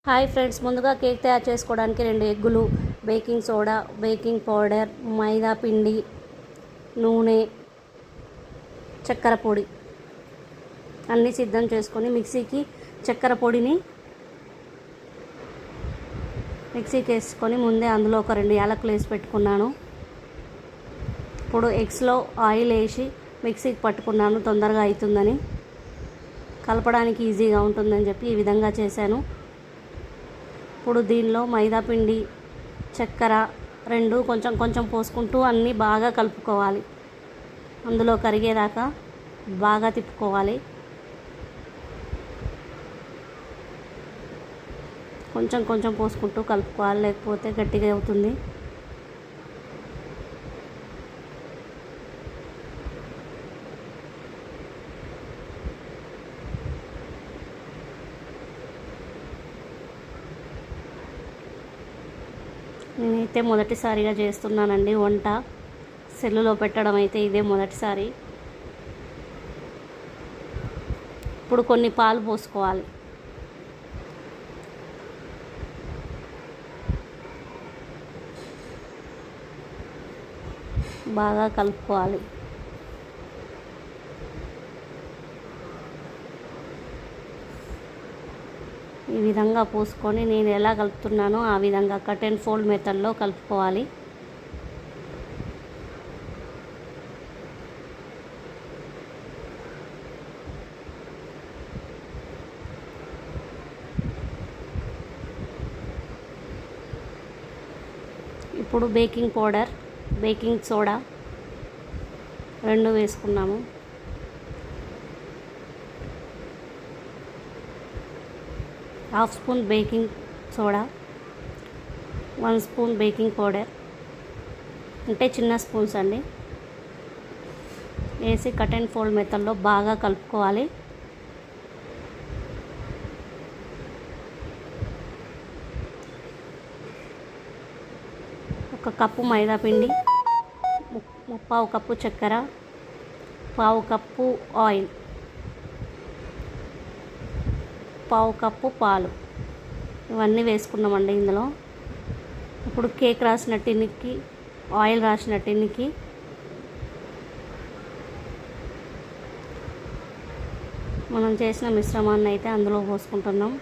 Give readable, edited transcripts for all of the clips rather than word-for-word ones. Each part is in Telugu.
హాయ్ ఫ్రెండ్స్, ముందుగా కేక్ తయారు చేసుకోవడానికి 2 ఎగ్గులు, బేకింగ్ సోడా, బేకింగ్ పౌడర్, మైదా పిండి, నూనె, చక్కెర పొడి అన్నీ సిద్ధం చేసుకొని చక్కెర పొడిని మిక్సీకి వేసుకొని ముందే అందులో ఒక 2 యాలకులు వేసి పెట్టుకున్నాను. ఇప్పుడు ఎగ్స్లో ఆయిల్ వేసి మిక్సీకి పట్టుకున్నాను, తొందరగా అవుతుందని, కలపడానికి ఈజీగా ఉంటుందని చెప్పి ఈ విధంగా చేశాను. ఇప్పుడు దీనిలో మైదా పిండి, చక్కెర 2 కొంచెం కొంచెం పోసుకుంటూ అన్నీ బాగా కలుపుకోవాలి. అందులో కరిగేదాకా బాగా తిప్పుకోవాలి. కొంచెం కొంచెం పోసుకుంటూ కలుపుకోవాలి, లేకపోతే గట్టిగా అవుతుంది. నేనైతే మొదటిసారిగా చేస్తున్నానండి వంట. సెల్లులో పెట్టడం అయితే ఇదే మొదటిసారి. ఇప్పుడు కొన్ని పాలు పోసుకోవాలి. బాగా కలుపుకోవాలి. ఈ విధంగా పోసుకొని నేను ఎలా కలుపుతున్నానో ఆ విధంగా కట్ అండ్ ఫోల్డ్ మెథడ్లో కలుపుకోవాలి. ఇప్పుడు బేకింగ్ పౌడర్, బేకింగ్ సోడా 2 వేసుకున్నాము. Half spoon baking soda, 1 spoon baking powder, అంటే చిన్న స్పూన్స్ అండి, వేసి కట్ అండ్ ఫోల్డ్ మెథడ్లో బాగా కలుపుకోవాలి. ఒక కప్పు మైదా పిండి, 1/4 కప్పు చక్కెర, 1/4 కప్పు ఆయిల్, 1/4 కప్పు పాలు, ఇవన్నీ వేసుకున్నామండి ఇందులో. ఇప్పుడు కేక్ రాసిన టిన్నుకి, ఆయిల్ రాసిన టిన్నుకి మనం చేసిన మిశ్రమాన్ని అయితే అందులో పోసుకుంటున్నాం.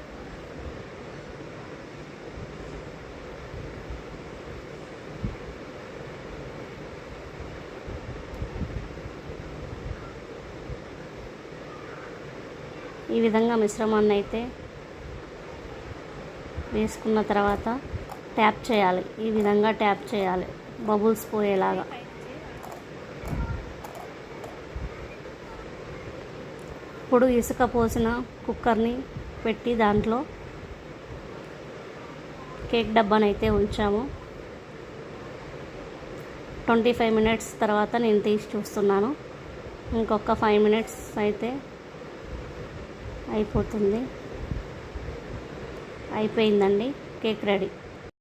ఈ విధంగా మిశ్రమాన్ని అయితే వేసుకున్న తర్వాత ట్యాప్ చేయాలి. ఈ విధంగా ట్యాప్ చేయాలి, బబుల్స్ పోయేలాగా. ఇప్పుడు ఇసుక పోసిన కుక్కర్ని పెట్టి దాంట్లో కేక్ డబ్బానైతే ఉంచాము. 25 మినిట్స్ తర్వాత నేను తీసి చూస్తున్నాను. ఇంకొక 5 మినిట్స్ అయితే అయిపోతుంది. అయిపోయిందండి, కేక్ రెడీ.